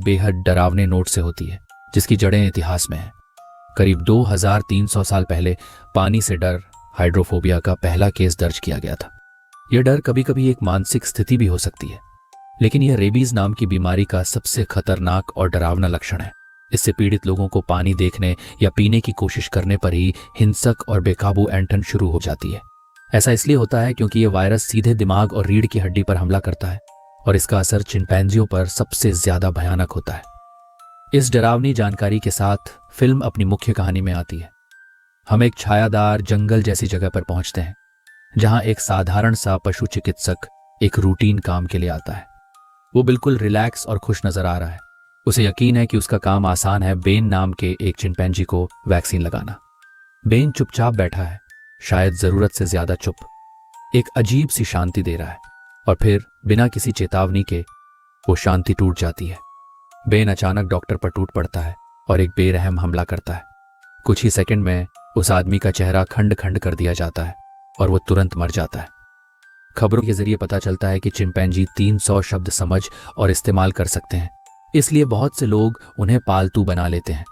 बेहद डरावने नोट से होती है जिसकी जड़ें इतिहास में हैं। करीब 2300 साल पहले पानी से डर, हाइड्रोफोबिया का पहला केस दर्ज किया गया था। यह डर कभी कभी एक मानसिक स्थिति भी हो सकती है, लेकिन यह रेबीज नाम की बीमारी का सबसे खतरनाक और डरावना लक्षण है। इससे पीड़ित लोगों को पानी देखने या पीने की कोशिश करने पर ही हिंसक और बेकाबू ऐंठन शुरू हो जाती है। ऐसा इसलिए होता है क्योंकि यह वायरस सीधे दिमाग और रीढ़ की हड्डी पर हमला करता है और इसका असर चिंपैंजियों पर सबसे ज्यादा भयानक होता है। इस डरावनी जानकारी के साथ फिल्म अपनी मुख्य कहानी में आती है। हम एक छायादार जंगल जैसी जगह पर पहुंचते हैं जहां एक साधारण सा पशु चिकित्सक एक रूटीन काम के लिए आता है। वो बिल्कुल रिलैक्स और खुश नजर आ रहा है। उसे यकीन है कि उसका काम आसान है, बेन नाम के एक चिंपैंजी को वैक्सीन लगाना। बेन चुपचाप बैठा है, शायद जरूरत से ज्यादा चुप। एक अजीब सी शांति दे रहा है और फिर बिना किसी चेतावनी के वो शांति टूट जाती है। बेन अचानक डॉक्टर पर टूट पड़ता है और एक बेरहम हमला करता है। कुछ ही सेकंड में उस आदमी का चेहरा खंड खंड कर दिया जाता है और वो तुरंत मर जाता है। खबरों के जरिए पता चलता है कि चिंपैंजी 300 शब्द समझ और इस्तेमाल कर सकते हैं, इसलिए बहुत से लोग उन्हें पालतू बना लेते हैं।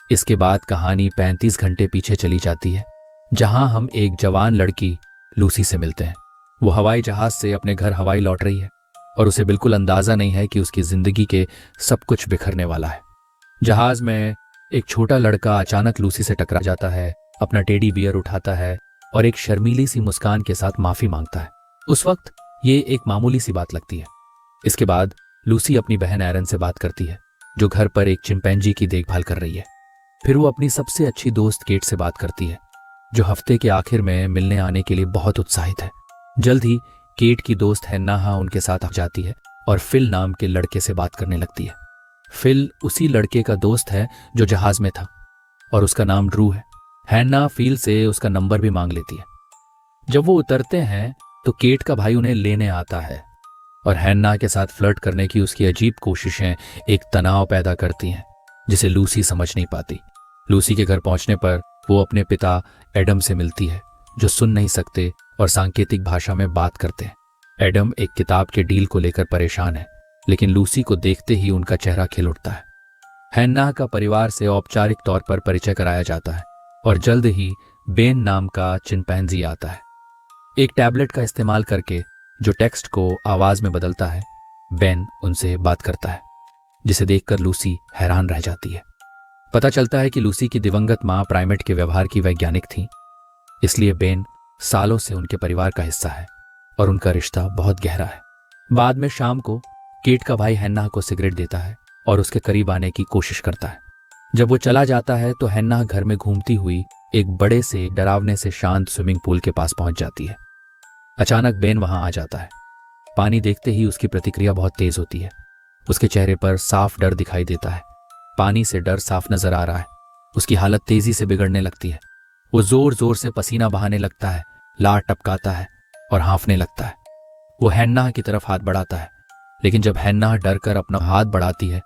इसके बाद कहानी 35 घंटे पीछे चली जाती है, जहां हम एक जवान लड़की लूसी से मिलते हैं। वो हवाई जहाज से अपने घर हवाई लौट रही है और उसे बिल्कुल अंदाजा नहीं है कि उसकी जिंदगी के सब कुछ बिखरने वाला है। जहाज में एक छोटा लड़का अचानक लूसी से टकरा जाता है, अपना टेडी बियर उठाता है और एक शर्मीली सी मुस्कान के साथ माफी मांगता है। उस वक्त ये एक मामूली सी बात लगती है। इसके बाद लूसी अपनी बहन एरन से बात करती है, जो घर पर एक चिंपैंजी की देखभाल कर रही है। फिर वो अपनी सबसे अच्छी दोस्त केट से बात करती है, जो हफ्ते के आखिर में मिलने आने के लिए बहुत उत्साहित है। जल्द ही केट की दोस्त हैन्नाह उनके साथ आ जाती है और फिल नाम के लड़के से बात करने लगती है। फिल उसी लड़के का दोस्त है जो जहाज में था और उसका नाम ड्रू है। हैन्नाह फिल से उसका नंबर भी मांग लेती है। जब वो उतरते हैं तो केट का भाई उन्हें लेने आता है और हैन्नाह के साथ फ्लर्ट करने की उसकी अजीब कोशिशें एक तनाव पैदा करती हैं जिसे लूसी समझ नहीं पाती। लूसी के घर पहुंचने पर वो अपने पिता एडम से मिलती है, जो सुन नहीं सकते और सांकेतिक भाषा में बात करते हैं। एडम एक किताब के डील को लेकर परेशान है, लेकिन लूसी को देखते ही उनका चेहरा खिल उठता है। हैन्नाह का परिवार से औपचारिक तौर पर परिचय कराया जाता है और जल्द ही बेन नाम का चिंपैंजी आता है। एक टैबलेट का इस्तेमाल करके जो टेक्स्ट को आवाज में बदलता है, बेन उनसे बात करता है, जिसे देखकर लूसी हैरान रह जाती है। पता चलता है कि लूसी की दिवंगत मां प्राइमेट के व्यवहार की वैज्ञानिक थी, इसलिए बेन सालों से उनके परिवार का हिस्सा है और उनका रिश्ता बहुत गहरा है। बाद में शाम को केट का भाई हैन्नाह को सिगरेट देता है और उसके करीब आने की कोशिश करता है। जब वो चला जाता है तो हैन्नाह घर में घूमती हुई एक बड़े से डरावने से शांत स्विमिंग पूल के पास पहुंच जाती है। अचानक बेन वहां आ जाता है। पानी देखते ही उसकी प्रतिक्रिया बहुत तेज होती है। उसके चेहरे पर साफ डर दिखाई देता है। पानी से डर साफ नजर आ रहा है। उसकी हालत तेजी से बिगड़ने लगती है। वो जोर जोर से पसीना बहाने लगता है, लार टपकाता है और हाँफने लगता है। वो हैन्नाह की तरफ हाथ बढ़ाता है, लेकिन जब हैन्नाह डर कर अपना हाथ बढ़ाती है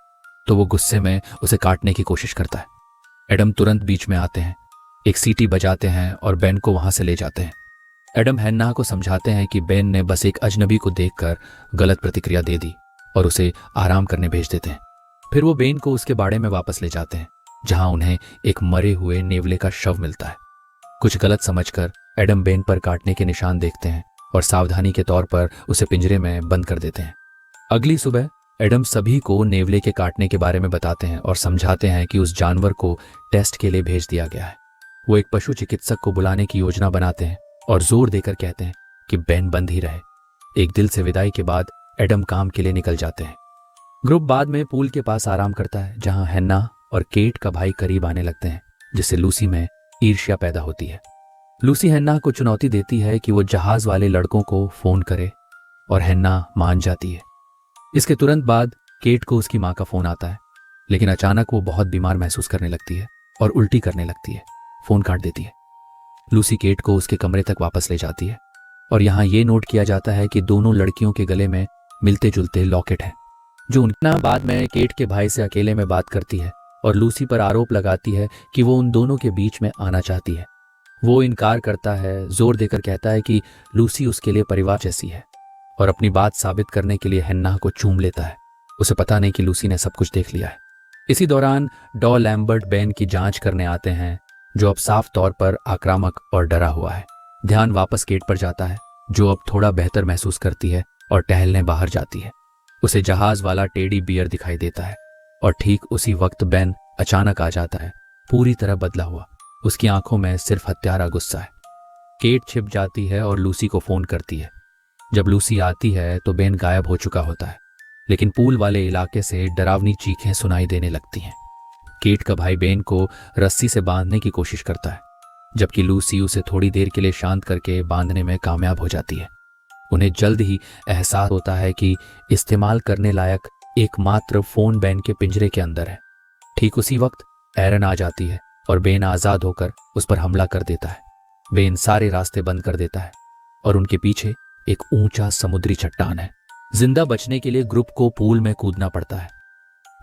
तो वो गुस्से में उसे काटने की कोशिश करता है। एडम तुरंत बीच में आते हैं, एक सीटी बजाते हैं और बेन को वहां से ले जाते हैं। एडम हैन्नाह को समझाते हैं कि बेन ने बस एक अजनबी को देखकर गलत प्रतिक्रिया दे दी और उसे आराम करने भेज देते हैं। फिर वो बेन को उसके बाड़े में वापस ले जाते हैं, जहां उन्हें एक मरे हुए नेवले का शव मिलता है। कुछ गलत समझकर एडम बेन पर काटने के निशान देखते हैं और सावधानी के तौर पर उसे पिंजरे में बंद कर देते हैं। अगली सुबह एडम सभी को नेवले के काटने के बारे में बताते हैं और समझाते हैं कि उस जानवर को टेस्ट के लिए भेज दिया गया है। वो एक पशु चिकित्सक को बुलाने की योजना बनाते हैं और जोर देकर कहते हैं कि बेन बंद ही रहे। एक दिल से विदाई के बाद एडम काम के लिए निकल जाते हैं। ग्रुप बाद में पूल के पास आराम करता है, जहां हैन्नाह और केट का भाई करीब आने लगते हैं, जिससे लूसी में ईर्ष्या पैदा होती है। लूसी हैन्नाह को चुनौती देती है कि वो जहाज वाले लड़कों को फोन करे और हैन्नाह मान जाती है। इसके तुरंत बाद केट को उसकी मां का फोन आता है, लेकिन अचानक वो बहुत बीमार महसूस करने लगती है और उल्टी करने लगती है। फोन काट देती है। लूसी केट को उसके कमरे तक वापस ले जाती है और यहाँ ये नोट किया जाता है कि दोनों लड़कियों के गले में मिलते जुलते लॉकेट है, जो उनका बाद में केट के भाई से अकेले में बात करती है और लूसी पर आरोप लगाती है कि वो उन दोनों के बीच में आना चाहती है। वो इनकार करता है, जोर देकर कहता है कि लूसी उसके लिए परिवार जैसी है और अपनी बात साबित करने के लिए हैन्नाह को चूम लेता है। उसे पता नहीं कि लूसी ने सब कुछ देख लिया है। इसी दौरान डॉ लैम्बर्ट बेन की जांच करने आते हैं, जो अब साफ तौर पर आक्रामक और डरा हुआ है। ध्यान वापस केट पर जाता है, जो अब थोड़ा बेहतर महसूस करती है और टहलने बाहर जाती है। उसे जहाज वाला टेडी बियर दिखाई देता है और ठीक उसी वक्त बेन अचानक आ जाता है, पूरी तरह बदला हुआ। उसकी आंखों में सिर्फ हत्यारा गुस्सा है। केट छिप जाती है और लूसी को फोन करती है। जब लूसी आती है तो बेन गायब हो चुका होता है, लेकिन पूल वाले इलाके से डरावनी चीखें सुनाई देने लगती हैं। केट का भाई बेन को रस्सी से बांधने की कोशिश करता है, जबकि लूसी उसे थोड़ी देर के लिए शांत करके बांधने में कामयाब हो जाती है। उन्हें जल्द ही एहसास होता है कि इस्तेमाल करने लायक एकमात्र फोन बेन के पिंजरे के अंदर है। ठीक उसी वक्त एरन आ जाती है और बेन आजाद होकर उस पर हमला कर देता है। बेन सारे रास्ते बंद कर देता है और उनके पीछे एक ऊंचा समुद्री चट्टान है। जिंदा बचने के लिए ग्रुप को पूल में कूदना पड़ता है।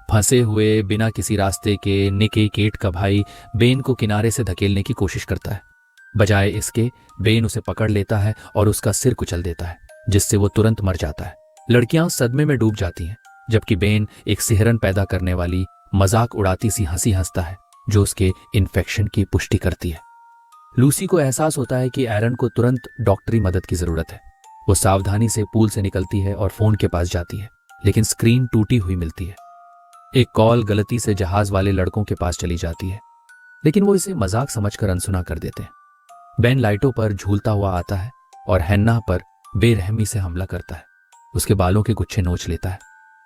फंसे हुए बिना किसी रास्ते के निके केट का भाई बेन को किनारे से धकेलने की कोशिश करता है। बजाय इसके बेन उसे पकड़ लेता है और उसका सिर कुचल देता है, जिससे वो तुरंत मर जाता है। लड़कियां सदमे में डूब जाती हैं, जबकि बेन एक सिहरन पैदा करने वाली मजाक उड़ाती सी हंसी हंसता है, जो उसके इन्फेक्शन की पुष्टि करती है। लूसी को एहसास होता है कि एरन को तुरंत डॉक्टरी मदद की जरूरत है। वो सावधानी से पूल से निकलती है और फोन के पास जाती है, लेकिन स्क्रीन टूटी हुई मिलती है। एक कॉल गलती से जहाज वाले लड़कों के पास चली जाती है, लेकिन वो इसे मजाक समझकर अनसुना कर देते हैं। बेन लाइटों पर झूलता हुआ आता है और हैन्ना पर बेरहमी से हमला करता है। उसके बालों के गुच्छे नोच लेता है।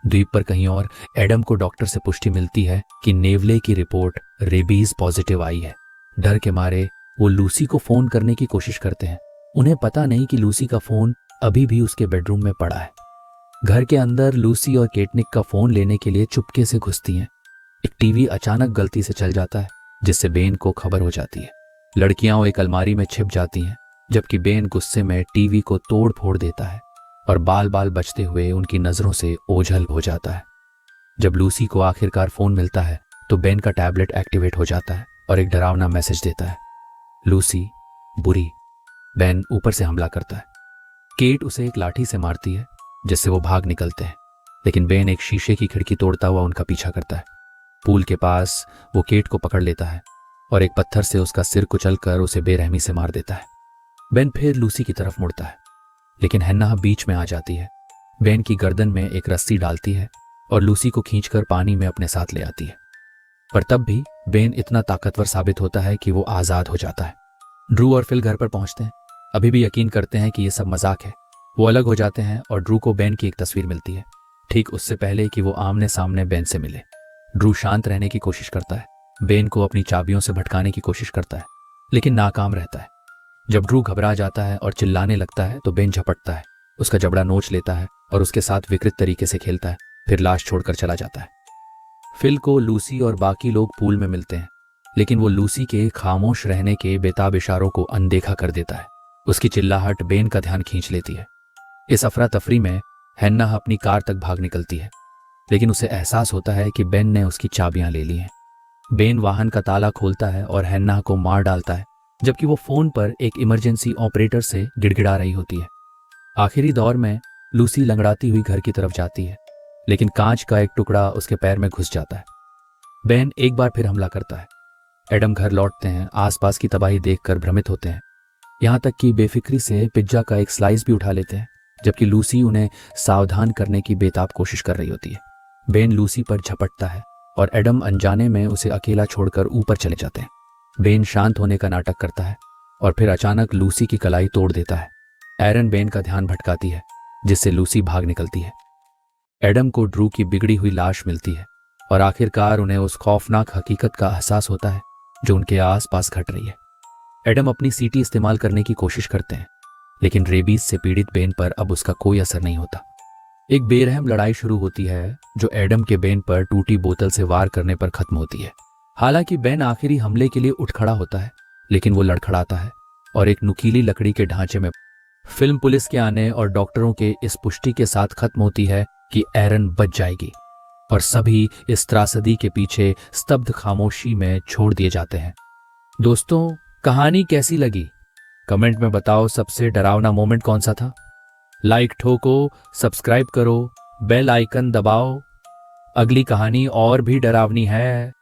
द्वीप पर कहीं और एडम को डॉक्टर से पुष्टि मिलती है कि नेवले की रिपोर्ट रेबीज पॉजिटिव आई है। डर के मारे वो लूसी को फोन करने की कोशिश करते हैं। उन्हें पता नहीं कि लूसी का फोन अभी भी उसके बेडरूम में पड़ा है। घर के अंदर लूसी और केटनिक का फोन लेने के लिए चुपके से घुसती हैं। एक टीवी अचानक गलती से चल जाता है, जिससे बेन को खबर हो जाती है। लड़कियां एक अलमारी में छिप जाती हैं, जबकि बेन गुस्से में टीवी को तोड़ फोड़ देता है और बाल बाल बचते हुए उनकी नजरों से ओझल हो जाता है। जब लूसी को आखिरकार फोन मिलता है तो बेन का टैबलेट एक्टिवेट हो जाता है और एक डरावना मैसेज देता है, लूसी बुरी। बेन ऊपर से हमला करता है। केट उसे एक लाठी से मारती है, जिससे वो भाग निकलते हैं, लेकिन बेन एक शीशे की खिड़की तोड़ता हुआ उनका पीछा करता है। पूल के पास वो केट को पकड़ लेता है और एक पत्थर से उसका सिर कुचलकर उसे बेरहमी से मार देता है। बेन फिर लूसी की तरफ मुड़ता है, लेकिन हैन्ना बीच में आ जाती है। बेन की गर्दन में एक रस्सी डालती है और लूसी को खींचकर पानी में अपने साथ ले आती है। पर तब भी बेन इतना ताकतवर साबित होता है कि वो आजाद हो जाता है। ड्रू और फिल घर पर पहुंचते हैं, अभी भी यकीन करते हैं कि ये सब मजाक है। वो अलग हो जाते हैं और ड्रू को बेन की एक तस्वीर मिलती है, ठीक उससे पहले कि वो आमने सामने बेन से मिले। ड्रू शांत रहने की कोशिश करता है, बेन को अपनी चाबियों से भटकाने की कोशिश करता है, लेकिन नाकाम रहता है। जब ड्रू घबरा जाता है और चिल्लाने लगता है तो बेन झपटता है, उसका जबड़ा नोच लेता है और उसके साथ विकृत तरीके से खेलता है, फिर लाश छोड़कर चला जाता है। फिल को लूसी और बाकी लोग पूल में मिलते हैं, लेकिन वो लूसी के खामोश रहने के बेताब इशारों को अनदेखा कर देता है। उसकी चिल्लाहट बेन का ध्यान खींच लेती है। इस अफरा तफरी में हैन्ना अपनी कार तक भाग निकलती है, लेकिन उसे एहसास होता है कि बेन ने उसकी चाबियां ले ली हैं। बेन वाहन का ताला खोलता है और हैन्ना को मार डालता है, जबकि वो फोन पर एक इमरजेंसी ऑपरेटर से गिड़गिड़ा रही होती है। आखिरी दौर में लूसी लंगड़ाती हुई घर की तरफ जाती है, लेकिन कांच का एक टुकड़ा उसके पैर में घुस जाता है। बेन एक बार फिर हमला करता है। एडम घर लौटते हैं, आसपास की तबाही देखकर भ्रमित होते हैं, यहाँ तक कि बेफिक्री से पिज्जा का एक स्लाइस भी उठा लेते हैं, जबकि लूसी उन्हें सावधान करने की बेताब कोशिश कर रही होती है। बेन लूसी पर झपटता है और एडम अनजाने में उसे अकेला छोड़कर ऊपर चले जाते हैं। बेन शांत होने का नाटक करता है और फिर अचानक लूसी की कलाई तोड़ देता है। एरन बेन का ध्यान भटकाती है, जिससे लूसी भाग निकलती है। एडम को ड्रू की बिगड़ी हुई लाश मिलती है और आखिरकार उन्हें उस खौफनाक हकीकत का एहसास होता है जो उनके आसपास घट रही है। एडम अपनी सीटी इस्तेमाल करने की कोशिश करते हैं, लेकिन रेबीज से पीड़ित बेन पर अब उसका कोई असर नहीं होता। एक बेरहम लड़ाई शुरू होती है, जो एडम के बेन पर टूटी बोतल से वार करने पर खत्म होती है। हालांकि बेन आखिरी हमले के लिए उठ खड़ा होता है, लेकिन वो लड़खड़ाता है और एक नुकीली लकड़ी के ढांचे में फिल्म पुलिस के आने और डॉक्टरों के इस पुष्टि के साथ खत्म होती है कि एरन बच जाएगी, और सभी इस त्रासदी के पीछे स्तब्ध खामोशी में छोड़ दिए जाते हैं। दोस्तों, कहानी कैसी लगी? कमेंट में बताओ सबसे डरावना मोमेंट कौन सा था। लाइक ठोको, सब्सक्राइब करो, बेल आइकन दबाओ अगली कहानी और भी डरावनी है।